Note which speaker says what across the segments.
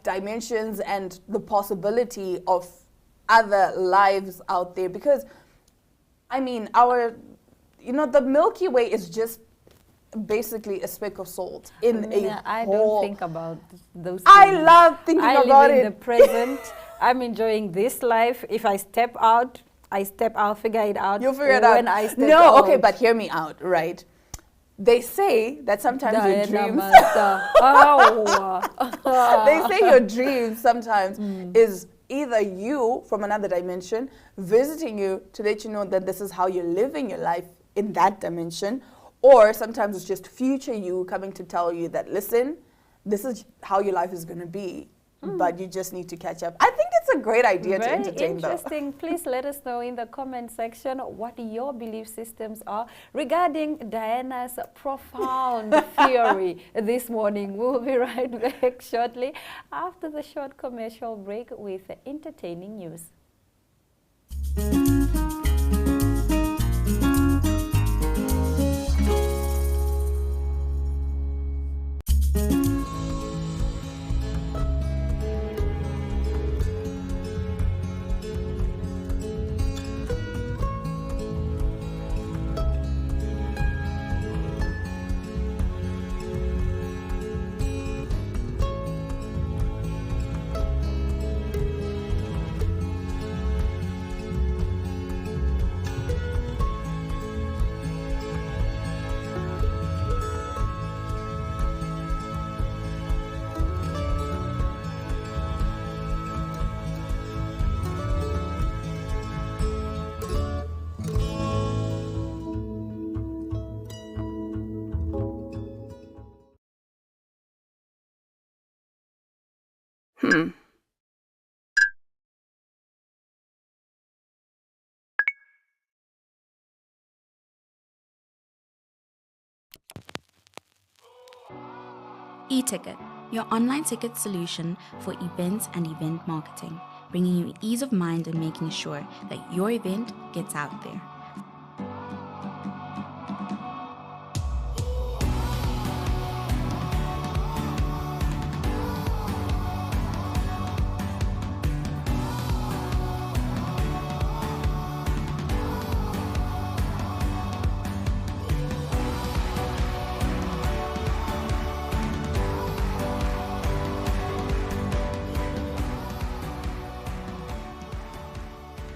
Speaker 1: like dimensions and the possibility of other lives out there, because I mean the Milky Way is just basically a speck of salt in
Speaker 2: I
Speaker 1: whole.
Speaker 2: don't think about those things.
Speaker 1: I love thinking
Speaker 2: I
Speaker 1: about
Speaker 2: live
Speaker 1: it.
Speaker 2: in the present. I'm enjoying this life. If I step out, I'll figure it out.
Speaker 1: You'll figure it out.
Speaker 2: When I step
Speaker 1: no,
Speaker 2: out.
Speaker 1: okay, but hear me out, right? They say that sometimes your dreams. They say your dreams sometimes is either you from another dimension visiting you to let you know that this is how you're living your life in that dimension, or sometimes it's just future you coming to tell you that, listen, this is how your life is going to be, but you just need to catch up. I think it's a great idea to entertain,
Speaker 2: Very interesting. Please let us know in the comment section what your belief systems are regarding Diana's profound theory this morning. We'll be right back shortly after the short commercial break with entertaining news.
Speaker 3: E-Ticket, your online ticket solution for events and event marketing, bringing you ease of mind and making sure that your event gets out there.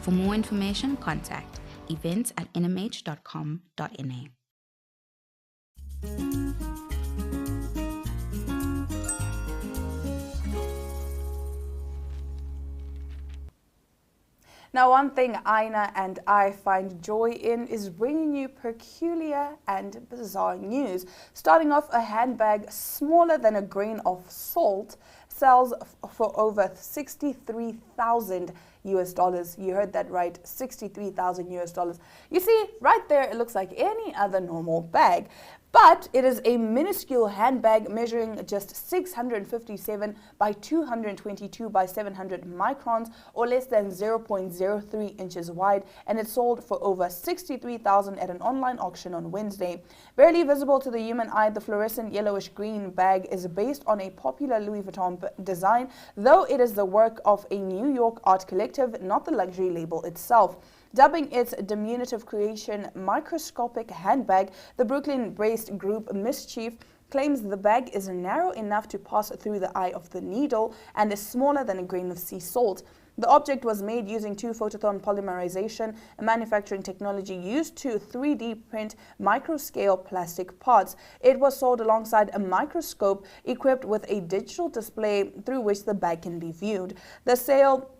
Speaker 3: For more information, contact events@nhom.com.na.
Speaker 1: Now, one thing Aina and I find joy in is bringing you peculiar and bizarre news. Starting off, a handbag smaller than a grain of salt sells for over 63,000 US dollars. You heard that right, 63,000 US dollars. You see, right there, it looks like any other normal bag. But it is a minuscule handbag measuring just 657 by 222 by 700 microns, or less than 0.03 inches wide, and it sold for over 63,000 at an online auction on Wednesday. Barely visible to the human eye, the fluorescent yellowish green bag is based on a popular Louis Vuitton design, though it is the work of a New York art collective, not the luxury label itself. Dubbing its diminutive creation microscopic handbag, the Brooklyn-based group Mischief claims the bag is narrow enough to pass through the eye of the needle and is smaller than a grain of sea salt. The object was made using 2-photon polymerization, a manufacturing technology used to 3D print microscale plastic parts. It was sold alongside a microscope equipped with a digital display through which the bag can be viewed. The sale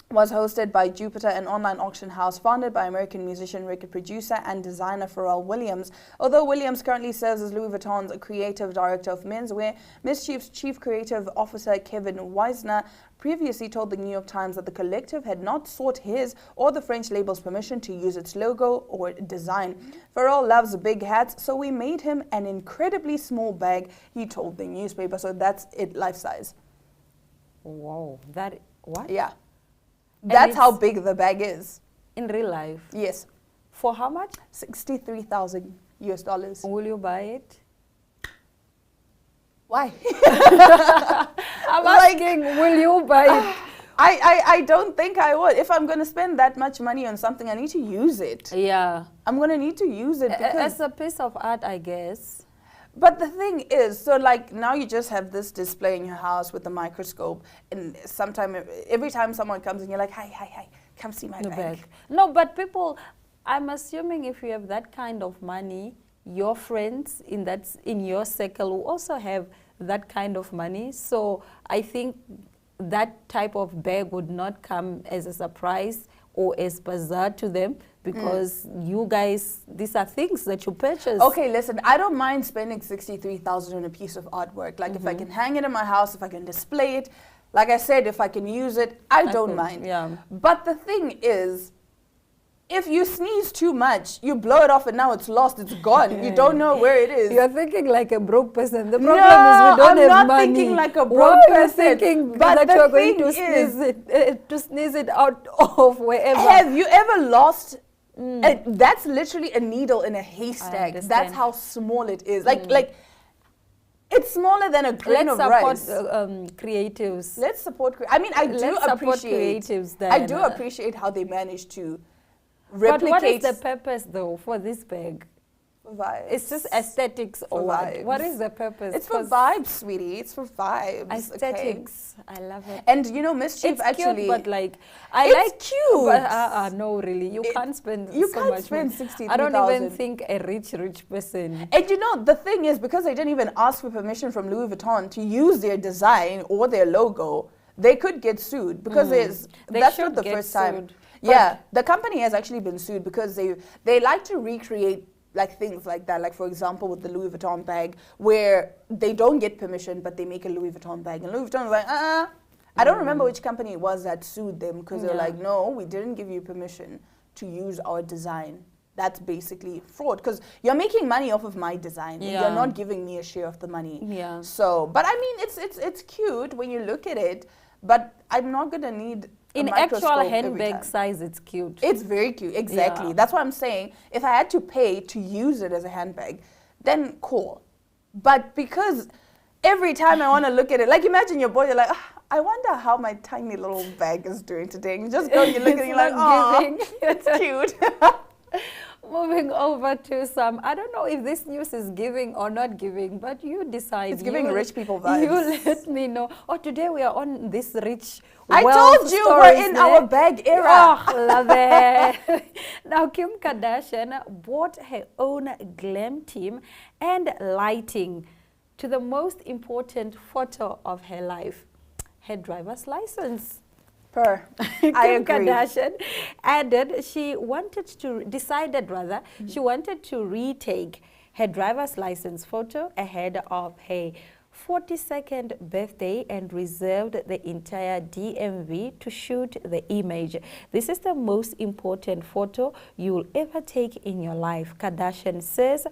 Speaker 1: was hosted by Jupiter, an online auction house founded by American musician, record producer, and designer Pharrell Williams. Although Williams currently serves as Louis Vuitton's creative director of menswear, Mischief's chief creative officer Kevin Weisner previously told the New York Times that the collective had not sought his or the French label's permission to use its logo or design. Pharrell loves big hats, so we made him an incredibly small bag, he told the newspaper. So that's it, life size.
Speaker 2: Wow, what?
Speaker 1: Yeah. That's how big the bag is.
Speaker 2: In real life?
Speaker 1: Yes.
Speaker 2: For how much?
Speaker 1: 63,000 US dollars.
Speaker 2: Will you buy it?
Speaker 1: Why?
Speaker 2: I'm asking, will you buy it?
Speaker 1: I don't think I would. If I'm going to spend that much money on something, I need to use it.
Speaker 2: Yeah.
Speaker 1: I'm going to need to use it because...
Speaker 2: As a piece of art, I guess.
Speaker 1: But the thing is, so like now you just have this display in your house with the microscope, and every time someone comes in, you're like, hi, come see my bag.
Speaker 2: No, but people, I'm assuming if you have that kind of money, your friends in your circle will also have that kind of money. So I think that type of bag would not come as a surprise or as bizarre to them, because you guys, these are things that you purchase.
Speaker 1: Okay, listen, I don't mind spending 63,000 on a piece of artwork. Like if I can hang it in my house, if I can display it, like I said, if I can use it, I don't mind.
Speaker 2: Yeah.
Speaker 1: But the thing is, if you sneeze too much, you blow it off and now it's lost, it's gone. You don't know where it is.
Speaker 2: You're thinking like a broke person. The problem is we don't have money.
Speaker 1: I'm not thinking like a broke person.
Speaker 2: You're thinking that you're going to sneeze it out of wherever.
Speaker 1: Have you ever lost? That's literally a needle in a haystack. That's how small it is. Like it's smaller than a grain of rice.
Speaker 2: Let's support creatives.
Speaker 1: Let's support. I mean, I do appreciate
Speaker 2: creatives.
Speaker 1: I do appreciate how they manage to replicate.
Speaker 2: But what is the purpose though for this bag?
Speaker 1: Vibes.
Speaker 2: It's just aesthetics or what? What is the purpose?
Speaker 1: It's for vibes, sweetie. It's for vibes.
Speaker 2: Aesthetics. Okay. I love it.
Speaker 1: And you know, Mischief
Speaker 2: it's
Speaker 1: actually.
Speaker 2: Cute, but like
Speaker 1: it's cute.
Speaker 2: But no, really, you can't spend so much.
Speaker 1: You can't spend 63,000.
Speaker 2: I don't even think a rich person.
Speaker 1: And you know, the thing is, because they didn't even ask for permission from Louis Vuitton to use their design or their logo, they could get sued because that's not the first time. Yeah, the company has actually been sued because they like to recreate like things like that. Like for example, with the Louis Vuitton bag, where they don't get permission, but they make a Louis Vuitton bag, and Louis Vuitton was like, I don't remember which company it was that sued them because they're like, no, we didn't give you permission to use our design. That's basically fraud because you're making money off of my design. You're not giving me a share of the money.
Speaker 2: Yeah.
Speaker 1: So, but I mean, it's cute when you look at it, but I'm not gonna need.
Speaker 2: In actual handbag size, it's cute.
Speaker 1: It's very cute, exactly. Yeah. That's what I'm saying. If I had to pay to use it as a handbag, then cool. But because every time I want to look at it, like imagine your boy, you're like, I wonder how my tiny little bag is doing today. And you just go and you look at it, you're like, oh, it's cute.
Speaker 2: Moving over to some, I don't know if this news is giving or not giving, but you decide.
Speaker 1: It's giving rich people vibes.
Speaker 2: You let me know. Oh, today we are on this rich
Speaker 1: I told you we're in our bag era.
Speaker 2: Oh, love it. Now, Kim Kardashian bought her own glam team and lighting to the most important photo of her life, her driver's license.
Speaker 1: Kim
Speaker 2: Kardashian added she wanted to retake her driver's license photo ahead of her 42nd birthday and reserved the entire DMV to shoot the image. This is the most important photo you'll ever take in your life, Kardashian says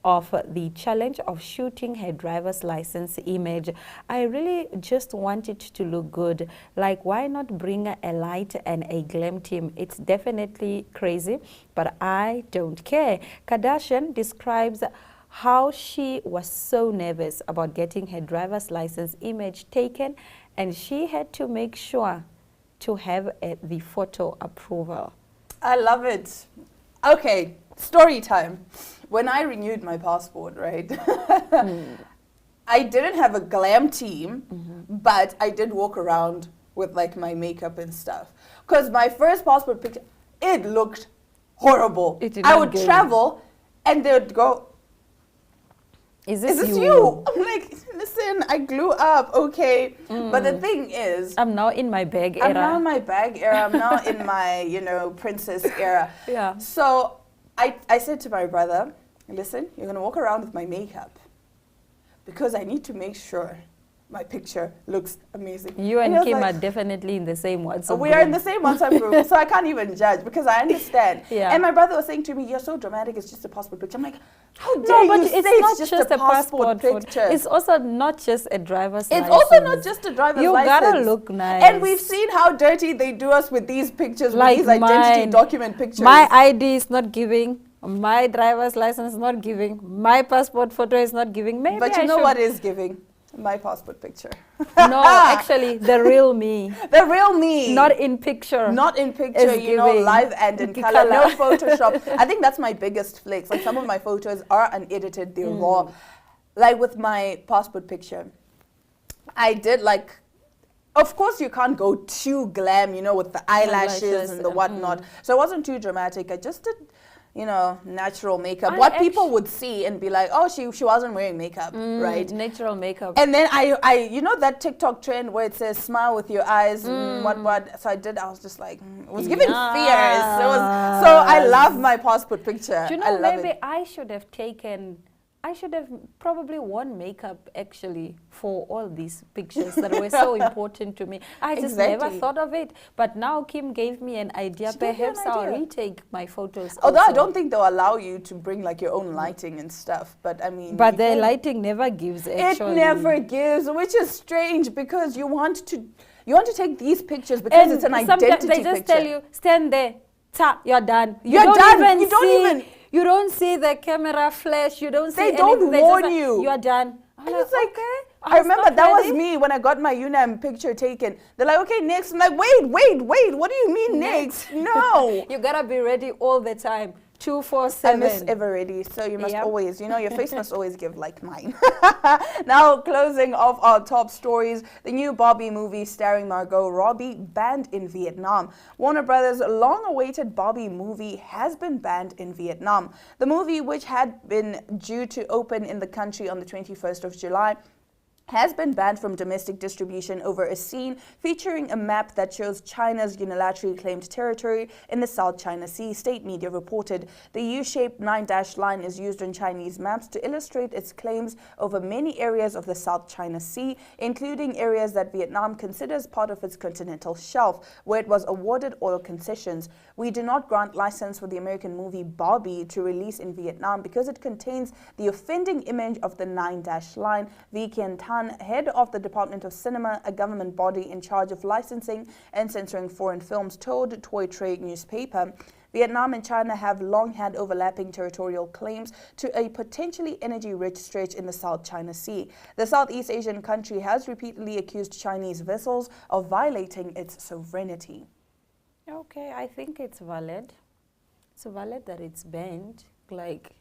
Speaker 2: of the challenge of shooting her driver's license image. I really just want it to look good. Like, why not bring a light and a glam team? It's definitely crazy, but I don't care. Kardashian describes how she was so nervous about getting her driver's license image taken, and she had to make sure to have the photo approval.
Speaker 1: I love it. Okay, story time. When I renewed my passport, right, I didn't have a glam team, but I did walk around with like my makeup and stuff. Because my first passport picture, it looked horrible. I would travel and they would go, Is this you? I'm like, listen, I grew up, okay. But the thing is,
Speaker 2: I'm now in my bag era.
Speaker 1: I'm now in my bag era. I'm now in my, princess era.
Speaker 2: Yeah.
Speaker 1: So I said to my brother, listen, you're going to walk around with my makeup because I need to make sure my picture looks amazing.
Speaker 2: You and Kim are definitely in the same WhatsApp
Speaker 1: group. We are in the same WhatsApp group, so I can't even judge because I understand.
Speaker 2: Yeah.
Speaker 1: And my brother was saying to me, you're so dramatic, it's just a passport picture. I'm like, how dare you say it's just a passport picture?
Speaker 2: It's also not just a driver's license.
Speaker 1: It's also not just a driver's license.
Speaker 2: You gotta look nice.
Speaker 1: And we've seen how dirty they do us with these pictures,
Speaker 2: like
Speaker 1: with these identity document pictures.
Speaker 2: My ID is not giving. My driver's license is not giving. My passport photo is not giving. Maybe
Speaker 1: but you know what is giving? My passport picture.
Speaker 2: No, actually, the real me.
Speaker 1: The real me.
Speaker 2: Not in picture.
Speaker 1: Not in picture, you know, live and in color. No Photoshop. I think that's my biggest flex. Like some of my photos are unedited, they're raw. Like with my passport picture, I did like, of course you can't go too glam, you know, with the eyelashes and the whatnot. So it wasn't too dramatic. I just did, you know, natural makeup. What people would see and be like, oh, she wasn't wearing makeup, right?
Speaker 2: Natural makeup.
Speaker 1: And then I you know that TikTok trend where it says smile with your eyes, what. So I was just like, it was giving fierce. So I love my passport picture.
Speaker 2: Do you know, maybe I should have probably worn makeup actually for all these pictures that were so important to me. I just never thought of it. But now Kim gave me an idea. Perhaps I'll retake my photos.
Speaker 1: Although I don't think they'll allow you to bring like your own lighting and stuff. But I mean.
Speaker 2: But the lighting never gives actually.
Speaker 1: It never gives, which is strange because you want to take these pictures because it's an identity picture.
Speaker 2: They just tell you, stand there, you're done.
Speaker 1: You're done.
Speaker 2: You don't see the camera flash. You don't see
Speaker 1: anything.
Speaker 2: They
Speaker 1: don't warn you.
Speaker 2: You're done.
Speaker 1: And it's like, okay, I remember that was me when I got my UNAM picture taken. They're like, okay, next. I'm like, wait. What do you mean next? No.
Speaker 2: You gotta be ready all the time. 24/7.
Speaker 1: I miss ever ready. So you must always, you know, your face must always give like mine. Now, closing off our top stories, the new Barbie movie starring Margot Robbie banned in Vietnam. Warner Brothers' long-awaited Barbie movie has been banned in Vietnam. The movie, which had been due to open in the country on the 21st of July, has been banned from domestic distribution over a scene featuring a map that shows China's unilaterally claimed territory in the South China Sea, state media reported. The U-shaped 9-dash line is used on Chinese maps to illustrate its claims over many areas of the South China Sea, including areas that Vietnam considers part of its continental shelf, where it was awarded oil concessions. We do not grant license for the American movie Barbie to release in Vietnam because it contains the offending image of the 9-dash line, Vi Kien Tan, head of the Department of Cinema, a government body in charge of licensing and censoring foreign films, told Toi Trade newspaper. Vietnam and China have long had overlapping territorial claims to a potentially energy-rich stretch in the South China Sea. The Southeast Asian country has repeatedly accused Chinese vessels of violating its sovereignty.
Speaker 2: Okay, I think it's valid. It's valid that it's banned. Like,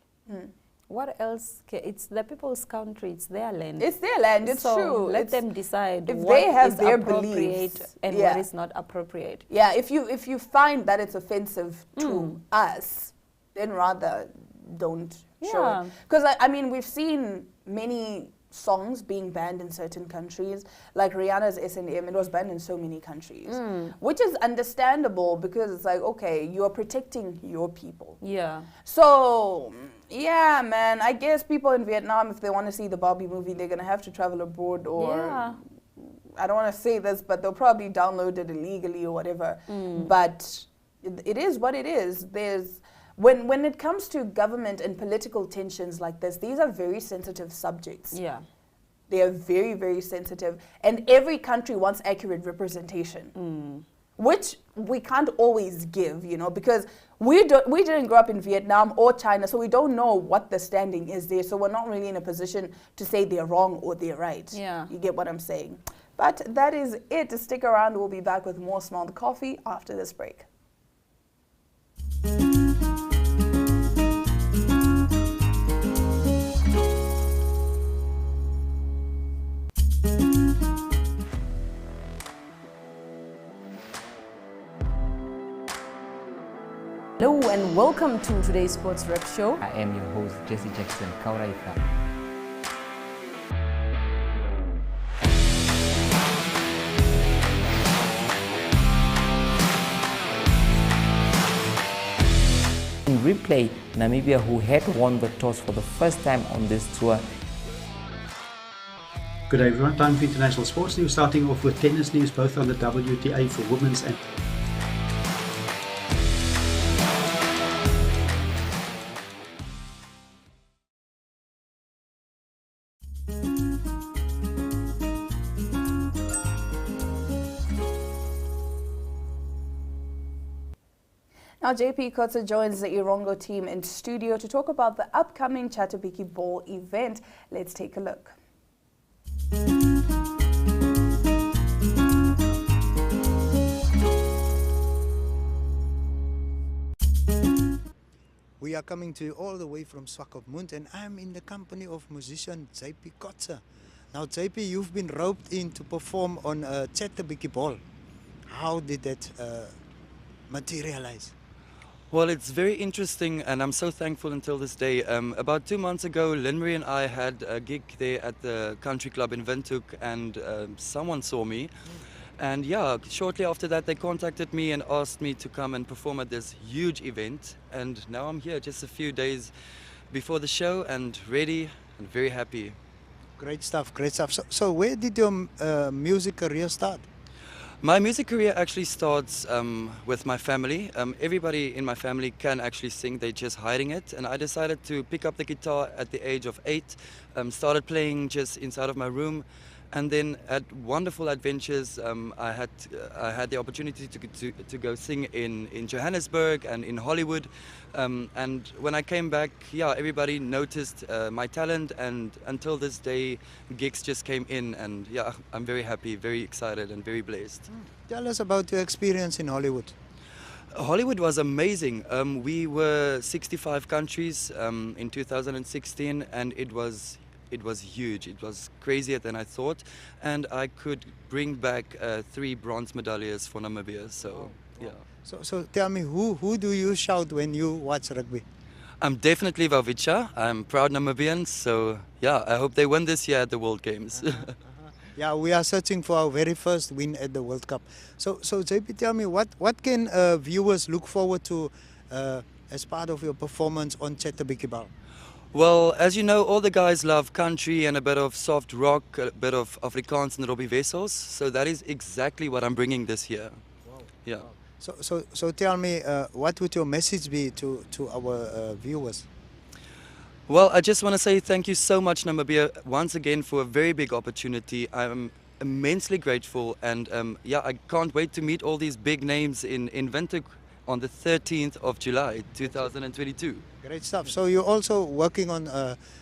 Speaker 2: what else? It's the people's country. It's their land.
Speaker 1: It's their land. It's true.
Speaker 2: Let them decide
Speaker 1: if
Speaker 2: what
Speaker 1: they have
Speaker 2: is
Speaker 1: their
Speaker 2: appropriate
Speaker 1: beliefs
Speaker 2: and what is not appropriate.
Speaker 1: Yeah, if you find that it's offensive to us, then rather don't show it. Because I mean, we've seen many songs being banned in certain countries, like Rihanna's S&M. It was banned in so many countries, which is understandable because it's like, okay, you are protecting your people.
Speaker 2: Yeah.
Speaker 1: So, yeah, man, I guess people in Vietnam, if they want to see the Barbie movie, they're going to have to travel abroad or... I don't want to say this, but they'll probably download it illegally or whatever. But it is what it is. There's... When it comes to government and political tensions like this, these are very sensitive subjects.
Speaker 2: Yeah.
Speaker 1: They are very, very sensitive. And every country wants accurate representation, which we can't always give, you know, because we didn't grow up in Vietnam or China, so we don't know what the standing is there. So we're not really in a position to say they're wrong or they're right.
Speaker 2: Yeah.
Speaker 1: You get what I'm saying? But that is it. Stick around. We'll be back with more Smelled Coffee after this break.
Speaker 2: Hello and welcome to today's Sports Rep Show.
Speaker 4: I am your host, Jesse Jackson Kauraifa. In replay, Namibia, who had won the toss for the first time on this tour.
Speaker 5: Good day everyone, time for international sports news, starting off with tennis news, both on the WTA for women's and
Speaker 1: Now, JP Kotze joins the Irongo team in studio to talk about the upcoming Chatubiki Ball event. Let's take a look.
Speaker 6: we are coming to you all the way from Swakopmund, and I'm in the company of musician JP Kotze. Now, JP, you've been roped in to perform on Chat the Biggie Ball. How did that materialize?
Speaker 7: Well, it's very interesting, and I'm so thankful until this day. About 2 months ago, Lynn-Marie and I had a gig there at the country club in Windhoek, and someone saw me. And yeah, shortly after that, they contacted me and asked me to come and perform at this huge event. And now I'm here just a few days before the show and ready and very happy.
Speaker 6: Great stuff, great stuff. So where did your music career start?
Speaker 7: My music career actually starts with my family. Everybody in my family can actually sing, they're just hiding it. And I decided to pick up the guitar at the age of 8, started playing just inside of my room. And then had wonderful adventures. I had the opportunity to go sing in Johannesburg and in Hollywood. And when I came back, yeah, everybody noticed my talent, and until this day, gigs just came in, and yeah, I'm very happy, very excited, and very blessed.
Speaker 6: Tell us about your experience in Hollywood.
Speaker 7: Hollywood was amazing. We were 65 countries in 2016, and it was huge. It was crazier than I thought, and I could bring back 3 bronze medallions for Namibia. So, yeah.
Speaker 6: So tell me, who do you shout when you watch rugby?
Speaker 7: I'm definitely Wawicha. I'm proud Namibian. So, yeah, I hope they win this year at the World Games.
Speaker 6: Yeah, we are searching for our very first win at the World Cup. So JP, tell me, what can viewers look forward to as part of your performance on Chat the Biggie Ball?
Speaker 7: Well, as you know, all the guys love country and a bit of soft rock, a bit of Afrikaans and Robbie Wessels. So that is exactly what I'm bringing this year.
Speaker 6: Wow.
Speaker 7: Yeah.
Speaker 6: Wow. So tell me, what would your message be to our viewers?
Speaker 7: Well, I just want to say thank you so much, Namibia, once again for a very big opportunity. I'm immensely grateful, and yeah, I can't wait to meet all these big names in Windhoek on the 13th of July, 2022.
Speaker 6: Great stuff. So you're also working on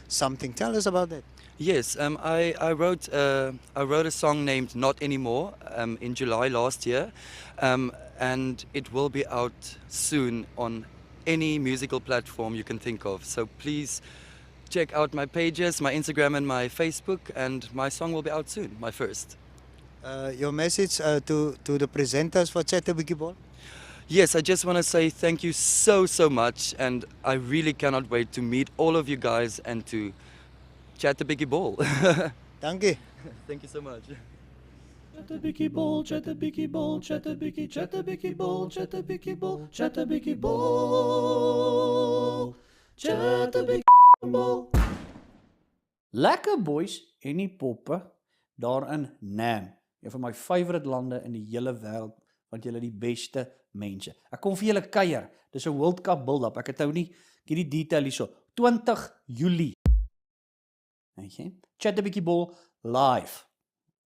Speaker 6: something. Tell us about that.
Speaker 7: Yes, I wrote a song named Not Anymore in July last year, and it will be out soon on any musical platform you can think of. So please check out my pages, my Instagram and my Facebook, and my song will be out soon, my first.
Speaker 6: Your message to the presenters for Chat the Biggie Ball?
Speaker 7: Yes, I just want to say thank you so much, and I really cannot wait to meet all of you guys and to chat the Biggie Ball.
Speaker 6: Thank you.
Speaker 7: Thank you so much.
Speaker 8: Chat the Biggie Ball, chat the Biggie Ball, chat the Biggie Ball, chat the Biggie Ball, chat the Biggie Ball, chat the Biggie Ball.
Speaker 9: Lekker boys en die poppe daar in Nam. Een van my favorite lande in die hele wêreld, want julle die beste mense. Ek kom vir julle kuier. Dis 'n World Cup build-up. Ek het nou nie hierdie detail hierso. 20 Julie. Okay. Chat the Biggie Ball live.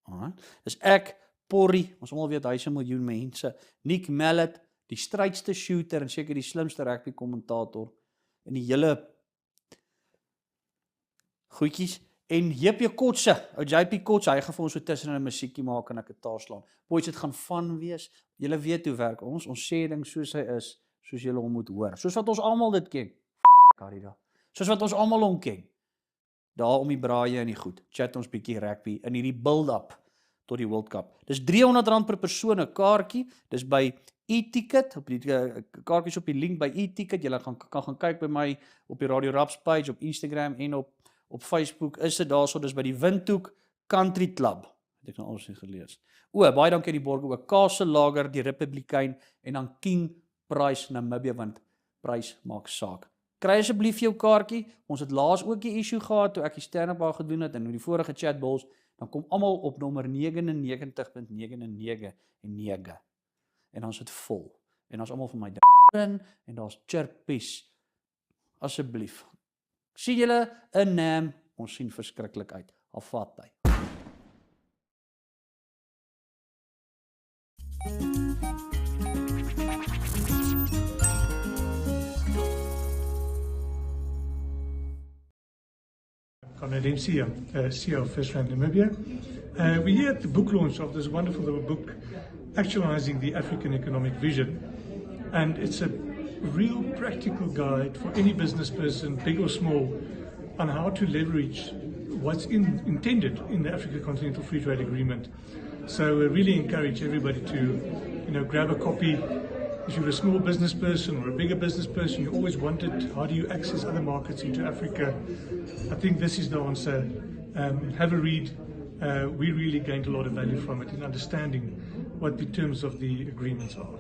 Speaker 9: Alright. Dis ek, Porrie, ons almal weet hy's 'n miljoen mense. Nick Mallet, die strydste shooter en seker die slimste rugby kommentator in die hele goedjies. En JP Kotze, ou JP Kotze, hy gaan vir ons so tussen 'n musiekie maak en 'n gitaar slaan. Boys, dit gaan fun wees. Julle weet hoe werk ons sê ding soos hy is, soos julle hom moet hoor. Soos wat ons almal dit ken. Karida. Soos wat ons almal hom ken. Daar om die braaie en die goed. Chat ons bietjie rugby in hierdie build-up tot die World Cup. Dis R300 per persoon 'n kaartjie. Dis by e-ticket, op die kaartjies op die link by e-ticket. Julle kan gaan kyk by my op die Radio Raps page op Instagram en op Facebook is dit daarso, dis by die Windhoek Country Club. Het ek nou alles nie gelees. Baie dankie aan die borg ook. Kase Lager, die Republikein en dan King Price Namibia, want prys maak saak. Kry asseblief jou kaartjie. Ons het laas ook die issue gehad toe ek die stand-up daar gedoen het en die vorige chatballs, dan kom almal op nommer 99.99 en dan is dit vol. En dan is almal vir my in en daar's chirpies. Asseblief. Sien julle in Nam, ons sien verskriklik uit. Afvat hy.
Speaker 10: Conrad CEO of Freshest Namibia. We're here at the book launch of this wonderful little book, Actualizing the African Economic Vision. And it's a real practical guide for any business person, big or small, on how to leverage what's intended in the Africa Continental Free Trade Agreement. So we really encourage everybody to, grab a copy. If you're a small business person or a bigger business person, you always wanted, how do you access other markets into Africa? I think this is the answer. Have a read. We really gained a lot of value from it in understanding what the terms of the agreements are.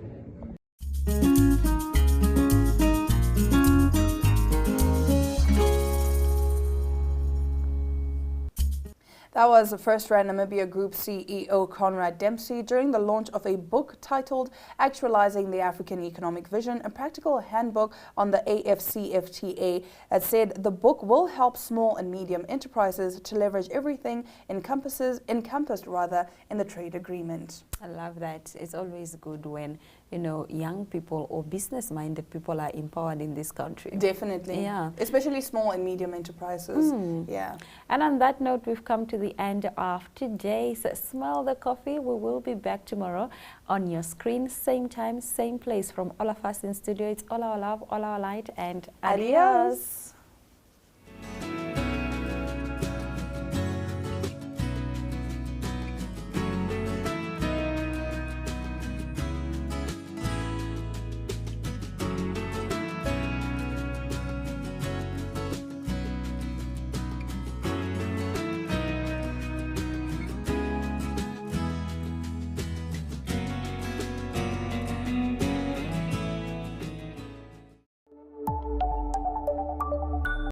Speaker 1: That was the First Rand Namibia Group CEO Conrad Dempsey during the launch of a book titled Actualizing the African Economic Vision, a practical handbook on the AfCFTA. It said the book will help small and medium enterprises to leverage everything encompassed in the trade agreement.
Speaker 2: I love that. It's always good when, young people or business-minded people are empowered in this country.
Speaker 1: Definitely.
Speaker 2: Yeah.
Speaker 1: Especially small and medium enterprises. Yeah.
Speaker 2: And on that note, we've come to the end of today's Smell the Coffee. We will be back tomorrow on your screen, same time, same place. From all of us in studio, it's all our love, all our light, and adios.